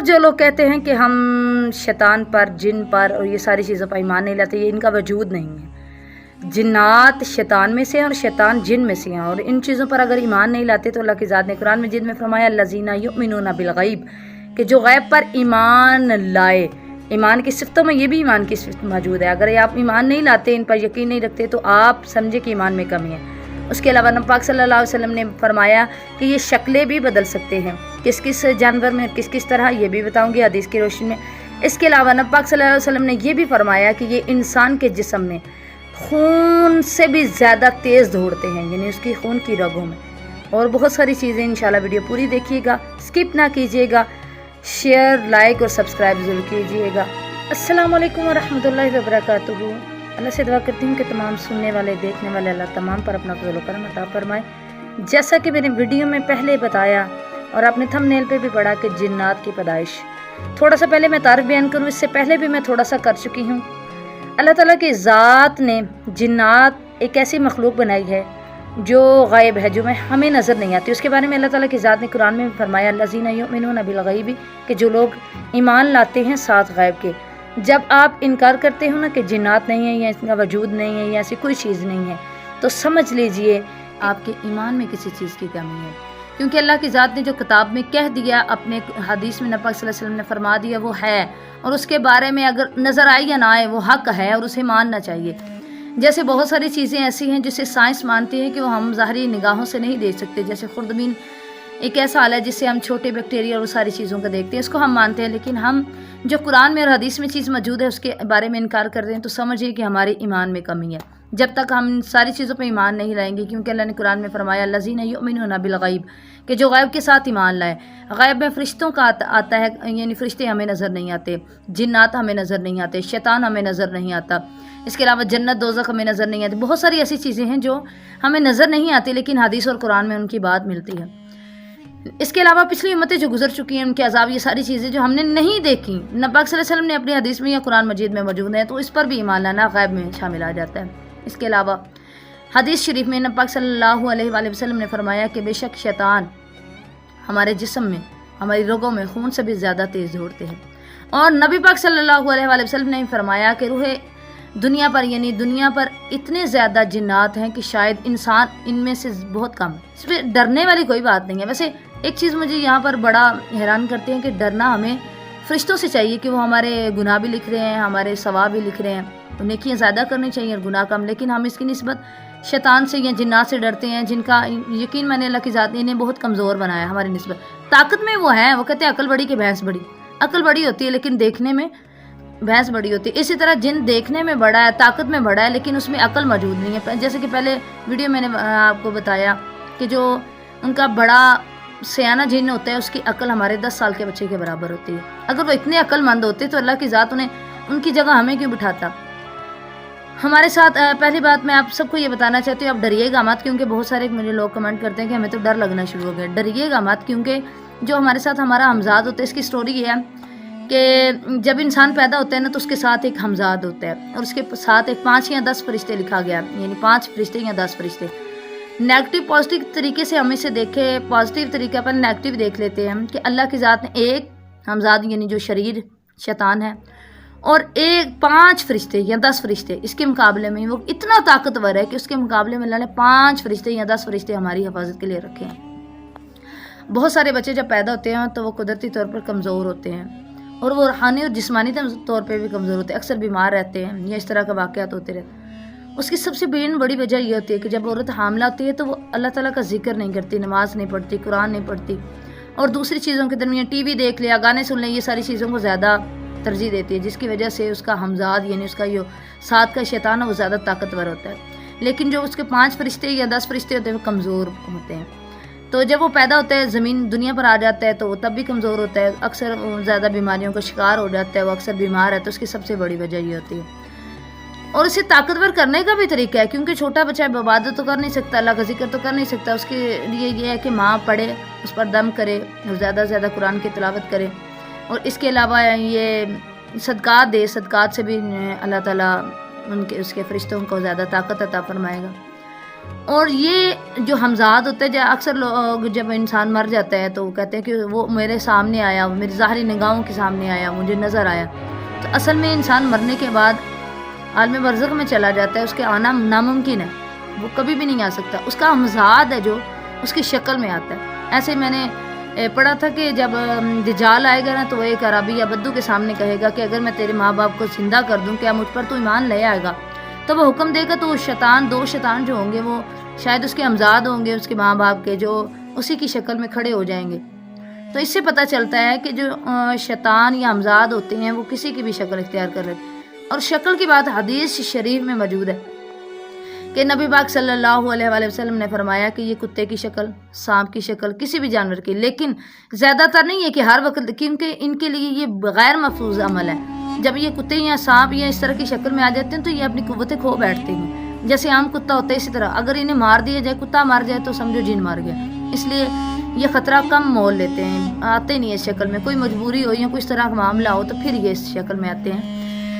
جو لوگ کہتے ہیں کہ ہم شیطان پر، جن پر اور یہ ساری چیزوں پر ایمان نہیں لاتے، یہ ان کا وجود نہیں ہے۔ جنات شیطان میں سے ہیں اور شیطان جن میں سے ہیں، اور ان چیزوں پر اگر ایمان نہیں لاتے تو اللہ کی ذات نے قرآن مجید میں فرمایا الذین یؤمنون بالغیب، کہ جو غیب پر ایمان لائے۔ ایمان کی صفتوں میں یہ بھی ایمان کی صفت موجود ہے۔ اگر آپ ایمان نہیں لاتے، ان پر یقین نہیں رکھتے، تو آپ سمجھے کہ ایمان میں کمی ہے۔ اس کے علاوہ نبی پاک صلی اللہ علیہ وسلم نے فرمایا کہ یہ شکلیں بھی بدل سکتے ہیں، کس کس جانور میں کس کس طرح، یہ بھی بتاؤں گی حدیث کی روشنی میں۔ اس کے علاوہ نبی پاک صلی اللہ علیہ وسلم نے یہ بھی فرمایا کہ یہ انسان کے جسم میں خون سے بھی زیادہ تیز دوڑتے ہیں، یعنی اس کی خون کی رگوں میں، اور بہت ساری چیزیں۔ انشاءاللہ ویڈیو پوری دیکھیے گا، سکپ نہ کیجیے گا، شیئر، لائک اور سبسکرائب ضرور کیجیے گا۔ السلام علیکم ورحمۃ اللہ وبرکاتہ۔ اللہ سے دعا کرتی ہوں کہ تمام سننے والے، دیکھنے والے اللہ تمام پر اپنا فضل و کرم عطا فرمائے۔ جیسا کہ میں نے ویڈیو میں پہلے بتایا اور آپ نے تھمبنیل پہ بھی پڑھا کہ جنات کی پیدائش، تھوڑا سا پہلے میں تعارف بیان کروں، اس سے پہلے بھی میں تھوڑا سا کر چکی ہوں۔ اللہ تعالیٰ کی ذات نے جنات ایک ایسی مخلوق بنائی ہے جو غائب ہے، جو ہمیں نظر نہیں آتی۔ اس کے بارے میں اللہ تعالیٰ کی ذات نے قرآن میں فرمایا الذین یؤمنون بالغیب، کہ جو لوگ ایمان لاتے ہیں ساتھ غیب کے۔ جب آپ انکار کرتے ہو نا کہ جنات نہیں ہیں یا اس کا وجود نہیں ہے یا ایسی کوئی چیز نہیں ہے، تو سمجھ لیجئے آپ کے ایمان میں کسی چیز کی کمی ہے، کیونکہ اللہ کی ذات نے جو کتاب میں کہہ دیا، اپنے حدیث میں نبی پاک صلی اللہ علیہ وسلم نے فرما دیا، وہ ہے، اور اس کے بارے میں اگر نظر آئے یا نہ آئے وہ حق ہے اور اسے ماننا چاہیے۔ جیسے بہت ساری چیزیں ایسی ہیں جسے سائنس مانتی ہے کہ وہ ہم ظاہری نگاہوں سے نہیں دیکھ سکتے، جیسے خوردبین ایک ایسا آلہ ہے جس سے ہم چھوٹے بیکٹیریا اور ساری چیزوں کو دیکھتے ہیں، اس کو ہم مانتے ہیں، لیکن ہم جو قرآن میں اور حدیث میں چیز موجود ہے اس کے بارے میں انکار کرتے ہیں، تو سمجھیے کہ ہمارے ایمان میں کمی ہے۔ جب تک ہم ان ساری چیزوں پہ ایمان نہیں لائیں گے، کیونکہ اللہ نے قرآن میں فرمایا الذین یؤمنون بالغیب، کہ جو غیب کے ساتھ ایمان لائے۔ غیب میں فرشتوں کا آتا ہے، یعنی فرشتے ہمیں نظر نہیں آتے، جنات ہمیں نظر نہیں آتے، شیطان ہمیں نظر نہیں آتا، اس کے علاوہ جنت دوزخ ہمیں نظر نہیں آتی۔ بہت ساری ایسی چیزیں ہیں جو ہمیں نظر نہیں آتی، لیکن حدیث اور قرآن میں ان کی بات ملتی ہے۔ اس کے علاوہ پچھلی امتیں جو گزر چکی ہیں، ان کے عذاب، یہ ساری چیزیں جو ہم نے نہیں دیکھی، نبی پاک صلی اللہ علیہ وسلم نے اپنی حدیث میں یا قرآن مجید میں موجود ہیں، تو اس پر بھی ایمان لانا غیب میں شامل آ جاتا ہے۔ اس کے علاوہ حدیث شریف میں نبی پاک صلی اللہ علیہ وآلہ وسلم نے فرمایا کہ بے شک شیطان ہمارے جسم میں، ہماری رگوں میں خون سے بھی زیادہ تیز دوڑتے ہیں، اور نبی پاک صلی اللہ علیہ وآلہ وسلم نے فرمایا کہ روح دنیا پر، یعنی دنیا پر اتنے زیادہ جنات ہیں کہ شاید انسان ان میں سے بہت کم ہے۔ اس میں ڈرنے والی کوئی بات نہیں ہے۔ ویسے ایک چیز مجھے یہاں پر بڑا حیران کرتے ہیں کہ ڈرنا ہمیں فرشتوں سے چاہیے کہ وہ ہمارے گناہ بھی لکھ رہے ہیں، ہمارے ثواب بھی لکھ رہے ہیں، تو نیکیاں زیادہ کرنی چاہیے اور گناہ کم، لیکن ہم اس کی نسبت شیطان سے یا جنات سے ڈرتے ہیں، جن کا یقین میں نے اللہ کی ذات نے انہیں بہت کمزور بنایا ہماری نسبت۔ طاقت میں وہ ہیں، وہ کہتے ہیں عقل بڑی کہ بھینس بڑی، عقل بڑی ہوتی ہے لیکن دیکھنے میں بھینس بڑی ہوتی ہے۔ اسی طرح جن دیکھنے میں بڑا ہے، طاقت میں بڑا ہے، لیکن اس میں عقل موجود نہیں ہے۔ جیسے کہ پہلے ویڈیو میں نے آپ کو بتایا کہ جو ان کا بڑا سیانہ جن ہوتا ہے، اس کی عقل ہمارے 10 سال کے بچے کے برابر ہوتی ہے۔ اگر وہ اتنے عقل مند ہوتے تو اللہ کی ذات انہیں ان کی جگہ ہمیں کیوں بٹھاتا۔ ہمارے ساتھ پہلی بات میں آپ سب کو یہ بتانا چاہتی ہوں، آپ ڈریے گا مت، کیونکہ بہت سارے مجھے لوگ کمنٹ کرتے ہیں کہ ہمیں تو ڈر لگنا شروع ہو گیا۔ ڈریے گا مت، کیونکہ جو ہمارے ساتھ ہمارا ہمزاد ہوتا ہے، اس کی سٹوری یہ ہے کہ جب انسان پیدا ہوتا ہے نا، تو اس کے ساتھ ایک ہمزاد ہوتا ہے، اور اس کے ساتھ ایک 5 یا 10 فرشتے لکھا گیا، یعنی 5 فرشتے یا 10 فرشتے۔ نیگٹیو پازیٹیو طریقے سے ہم اسے دیکھے، پازیٹیو طریقے پر نیگٹیو دیکھ لیتے ہیں کہ اللہ کی ذات نے ایک ہمزاد، یعنی جو شریر شیطان ہے، اور 5 فرشتے یا 10 فرشتے، اس کے مقابلے میں وہ اتنا طاقتور ہے کہ اس کے مقابلے میں اللہ نے 5 فرشتے یا 10 فرشتے ہماری حفاظت کے لیے رکھے ہیں۔ بہت سارے بچے جب پیدا ہوتے ہیں تو وہ قدرتی طور پر کمزور ہوتے ہیں، اور وہ روحانی اور جسمانی طور پہ بھی کمزور ہوتے ہیں، اکثر بیمار رہتے ہیں یا اس طرح کے واقعات ہوتے رہتے ہیں۔ اس کی سب سے بڑی وجہ یہ ہوتی ہے کہ جب عورت حاملہ ہوتی ہے تو وہ اللہ تعالیٰ کا ذکر نہیں کرتی، نماز نہیں پڑھتی، قرآن نہیں پڑھتی، اور دوسری چیزوں کے درمیان ٹی وی دیکھ لیا، گانے سن لیں، یہ ساری چیزوں کو زیادہ ترجیح دیتی ہے، جس کی وجہ سے اس کا ہمزاد، یعنی اس کا جو ساتھ کا شیطان ہے، وہ زیادہ طاقتور ہوتا ہے، لیکن جو اس کے 5 فرشتے یا 10 فرشتے ہوتے ہیں وہ کمزور ہوتے ہیں۔ تو جب وہ پیدا ہوتا ہے، زمین دنیا پر آ جاتا ہے، تو وہ تب بھی کمزور ہوتا ہے، اکثر زیادہ بیماریوں کا شکار ہو جاتا ہے، وہ اکثر بیمار ہے، تو اس کی سب سے بڑی وجہ یہ ہوتی ہے۔ اور اسے طاقتور کرنے کا بھی طریقہ ہے، کیونکہ چھوٹا بچہ عبادت تو کر نہیں سکتا، اللہ کا ذکر تو کر نہیں سکتا، اس کے لیے یہ ہے کہ ماں پڑھے، اس پر دم کرے اور زیادہ سے زیادہ قرآن کی تلاوت کرے، اور اس کے علاوہ یہ صدقات دے، صدقات سے بھی اللہ تعالیٰ اس کے فرشتوں کو زیادہ طاقت عطا فرمائے گا۔ اور یہ جو ہمزاد ہوتے ہیں، اکثر لوگ جب انسان مر جاتا ہے تو وہ کہتے ہیں کہ وہ میرے سامنے آیا، میری ظاہری نگاہوں کے سامنے آیا، مجھے نظر آیا. تو اصل میں انسان مرنے کے بعد عالم برزخ میں چلا جاتا ہے، اس کے آنا ناممکن ہے، وہ کبھی بھی نہیں آ سکتا. اس کا ہمزاد ہے جو اس کی شکل میں آتا ہے. ایسے میں نے پڑھا تھا کہ جب دجال آئے گا نا تو وہ ایک عربی یا بدو کے سامنے کہے گا کہ اگر میں تیرے ماں باپ کو زندہ کر دوں کیا مجھ پر تو ایمان لے آئے گا؟ تو وہ حکم دے گا تو دو شیطان جو ہوں گے وہ شاید اس کے ہمزاد ہوں گے، اس کے ماں باپ کے، جو اسی کی شکل میں کھڑے ہو جائیں گے. تو اس سے پتہ چلتا ہے کہ جو شیطان یا ہمزاد ہوتے ہیں وہ کسی کی بھی شکل اختیار کر رہے. اور شکل کی بات حدیث شریف میں موجود ہے کہ نبی پاک صلی اللہ علیہ وآلہ وسلم نے فرمایا کہ یہ کتے کی شکل، سانپ کی شکل، کسی بھی جانور کی، لیکن زیادہ تر نہیں ہے کہ ہر وقت، کیونکہ ان کے لیے یہ غیر محفوظ عمل ہے. جب یہ کتے یا سانپ یا اس طرح کی شکل میں آ جاتے ہیں تو یہ اپنی قوتیں کھو بیٹھتے ہیں. جیسے عام کتا ہوتا ہے اسی طرح اگر انہیں مار دیا جائے، کتا مار جائے تو سمجھو جن مار گیا. اس لیے یہ خطرہ کم مول لیتے ہیں، آتے نہیں اس شکل میں. کوئی مجبوری ہو یا کوئی اس طرح کا معاملہ ہو تو پھر یہ اس شکل میں آتے ہیں.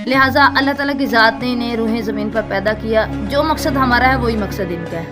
لہٰذا اللہ تعالیٰ کی ذات نے انہیں روحیں زمین پر پیدا کیا. جو مقصد ہمارا ہے وہی مقصد ان کا ہے.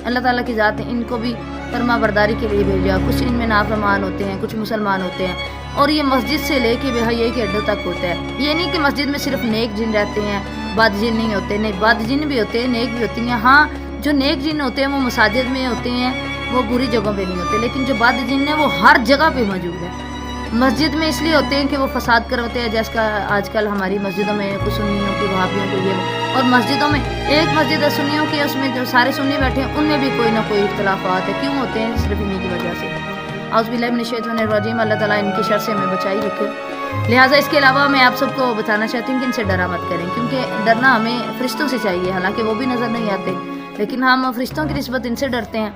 اللہ تعالیٰ کی ذات نے ان کو بھی فرما برداری کے لیے بھیجا. کچھ ان میں نافرمان ہوتے ہیں، کچھ مسلمان ہوتے ہیں. اور یہ مسجد سے لے کے بہائیے کے اڈوں تک ہوتا ہے. یہ نہیں کہ مسجد میں صرف نیک جن رہتے ہیں، بد جن نہیں ہوتے. نہیں، بد جن بھی ہوتے ہیں، نیک بھی ہوتی ہیں. ہاں، جو نیک جن ہوتے ہیں وہ مساجد میں ہوتے ہیں، وہ بری جگہوں پہ نہیں ہوتے. لیکن جو بد جن ہیں وہ ہر جگہ پہ موجود ہے. مسجد میں اس لیے ہوتے ہیں کہ وہ فساد کرواتے ہیں، جیسا آج کل ہماری مسجدوں میں کچھ سنیوں کی، وہابیوں کی، یہ. اور مسجدوں میں ایک مسجد ہے سنیوں کی، اس میں جو سارے سنی بیٹھے ہیں ان میں بھی کوئی نہ کوئی اختلافات ہے. کیوں ہوتے ہیں؟ صرف انہیں کی وجہ سے. اعوذ باللہ من الشیطان الرجیم. اللہ تعالیٰ ان کی شر سے ہمیں بچائی رکھے. لہٰذا اس کے علاوہ میں آپ سب کو بتانا چاہتی ہوں کہ ان سے ڈرا مت کریں، کیونکہ ڈرنا ہمیں فرشتوں سے چاہیے. حالانکہ وہ بھی نظر نہیں آتے لیکن ہم فرشتوں کی نسبت ان سے ڈرتے ہیں.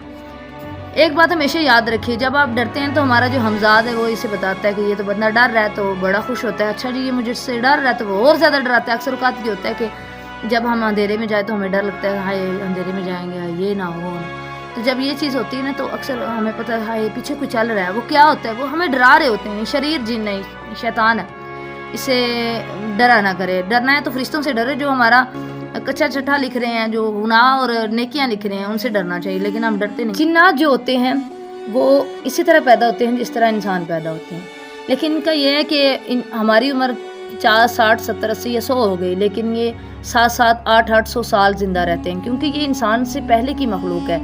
ایک بات ہمیشہ یاد رکھیے، جب آپ ڈرتے ہیں تو ہمارا جو ہمزاد ہے وہ اسے بتاتا ہے کہ یہ تو بندہ ڈر رہا ہے، تو بڑا خوش ہوتا ہے. اچھا جی، یہ مجھے سے ڈر رہا ہے، تو وہ اور زیادہ ڈراتا ہے. اکثر اوقات یہ ہوتا ہے کہ جب ہم اندھیرے میں جائیں تو ہمیں ڈر لگتا ہے، ہائے اندھیرے میں جائیں گے، یہ نہ ہو. تو جب یہ چیز ہوتی ہے نا تو اکثر ہمیں پتہ ہے ہائے پیچھے کوئی چل رہا ہے. وہ کیا ہوتا ہے؟ وہ ہمیں ڈرا رہے ہوتے ہیں. شریر جن نہیں، شیطان ہے. اسے ڈرا نہ کرے. ڈرنا ہے تو فرشتوں سے ڈرے جو ہمارا کچا چٹھا لکھ رہے ہیں، جو گناہ اور نیکیاں لکھ رہے ہیں، ان سے ڈرنا چاہیے. لیکن ہم ڈرتے نہیں. جنات جو ہوتے ہیں وہ اسی طرح پیدا ہوتے ہیں جس طرح انسان پیدا ہوتے ہیں. لیکن ان کا یہ ہے کہ ہماری عمر 50، 60، 70، 80 یا 100 ہو گئی، لیکن یہ 7، 8، 800 سال زندہ رہتے ہیں، کیونکہ یہ انسان سے پہلے کی مخلوق ہے.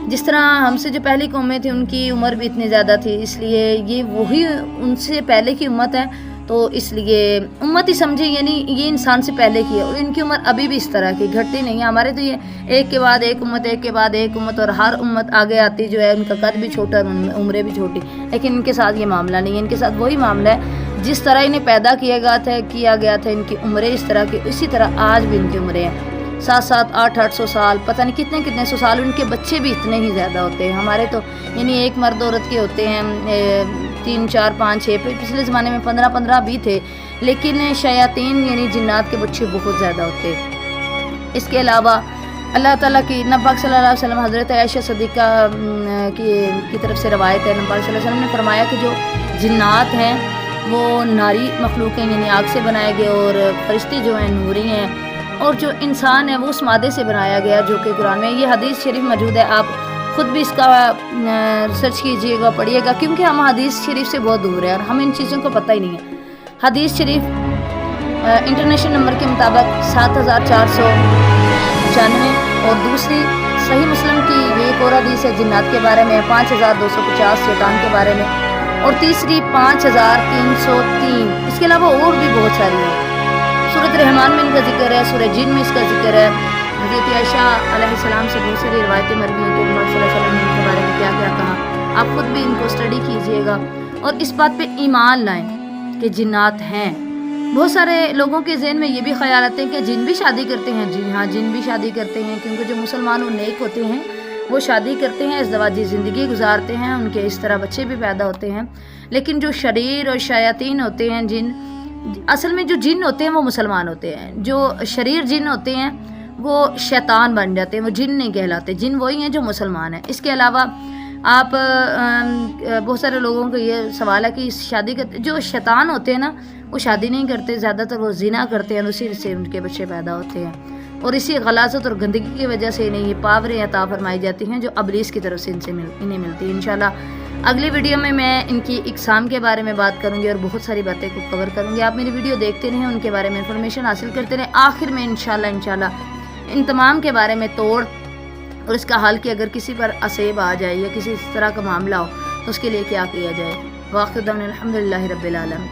جس طرح ہم سے جو پہلی قومیں تھیں ان کی عمر بھی اتنی زیادہ تھی، اس لیے یہ وہی ان سے پہلے کی امت ہے. تو اس لیے امت ہی سمجھے، یعنی یہ انسان سے پہلے کی ہے. اور ان کی عمر ابھی بھی اس طرح کی گھٹتی نہیں ہے. ہمارے تو یہ ایک کے بعد ایک امت، ایک کے بعد ایک امت، اور ہر امت آگے آتی جو ہے ان کا قد بھی چھوٹا، عمریں بھی چھوٹی. لیکن ان کے ساتھ یہ معاملہ نہیں ہے. ان کے ساتھ وہی معاملہ ہے جس طرح انہیں پیدا کیا گیا تھا ان کی عمریں اس طرح کی، اسی طرح آج بھی ان کی عمریں ہیں 7، 8، 800 سال، پتہ نہیں کتنے سو سال. ان کے بچے بھی اتنے ہی زیادہ ہوتے ہیں. ہمارے تو یعنی ایک مرد عورت کے ہوتے ہیں 3، 4، 5، 6، پچھلے زمانے میں 15 بھی تھے. لیکن شیاطین یعنی جنات کے بچے بہت زیادہ ہوتے. اس کے علاوہ اللہ تعالیٰ کی نبی پاک صلی اللہ علیہ وسلم، حضرت عائشہ صدیقہ کی طرف سے روایت ہے، نبی پاک صلی اللہ علیہ وسلم نے فرمایا کہ جو جنات ہیں وہ ناری مخلوق ہیں، یعنی آگ سے بنائے گئے، اور فرشتے جو ہیں نوری ہیں، اور جو انسان ہے وہ اس مادے سے بنایا گیا جو کہ قرآن میں یہ حدیث شریف موجود ہے. آپ خود بھی اس کا سرچ کیجئے گا، پڑھیے گا، کیونکہ ہم حدیث شریف سے بہت دور ہیں اور ہمیں ان چیزوں کو پتہ ہی نہیں ہے. حدیث شریف انٹرنیشنل نمبر کے مطابق 7295، اور دوسری صحیح مسلم کی یہ ایک اور حدیث ہے جنات کے بارے میں 5250 شیطان کے بارے میں، اور تیسری 5303. اس کے علاوہ اور بھی بہت ساری ہیں. سورۃ رحمان میں ان کا ذکر ہے، سورہ جن میں اس کا ذکر ہے. حضرت عائشہ علیہ السلام سے بہت ساری روایتیں مروی ہیں کہ محمد صلی اللہ علیہ وسلم نے ان کے بارے میں کیا کیا کہا. آپ خود بھی ان کو اسٹڈی کیجئے گا اور اس بات پہ ایمان لائیں کہ جنات ہیں. بہت سارے لوگوں کے ذہن میں یہ بھی خیال آتے ہیں کہ جن بھی شادی کرتے ہیں. جی ہاں، جن بھی شادی کرتے ہیں، کیونکہ جو مسلمان و نیک ہوتے ہیں وہ شادی کرتے ہیں، ازدواجی زندگی گزارتے ہیں، ان کے اس طرح بچے بھی پیدا ہوتے ہیں. لیکن جو شریر اور شیاطین ہوتے ہیں، جن، اصل میں جو جن ہوتے ہیں وہ مسلمان ہوتے ہیں. جو شریر جن ہوتے ہیں وہ شیطان بن جاتے ہیں، وہ جن نہیں کہلاتے. جن وہی ہیں جو مسلمان ہیں. اس کے علاوہ آپ بہت سارے لوگوں کو یہ سوال ہے کہ شادی کرتے جو شیطان ہوتے ہیں نا وہ شادی نہیں کرتے، زیادہ تر وہ زنا کرتے ہیں، اسی سے ان کے بچے پیدا ہوتے ہیں. اور اسی غلاظت اور گندگی کی وجہ سے انہیں یہ پاوریں عطا فرمائی جاتی ہیں جو ابلیس کی طرف سے انہیں ملتی ہیں۔ انشاءاللہ اگلی ویڈیو میں ان کی اقسام کے بارے میں بات کروں گی اور بہت ساری باتیں کو کور کروں گی۔ آپ میری ویڈیو دیکھتے رہیں، ان کے بارے میں انفارمیشن حاصل کرتے رہیں۔ آخر میں انشاءاللہ ان تمام کے بارے میں توڑ اور اس کا حل کہ اگر کسی پر عصیب آ جائے یا کسی اس طرح کا معاملہ ہو تو اس کے لیے کیا کیا جائے۔ واخر دعوانا الحمدللہ رب العالمین۔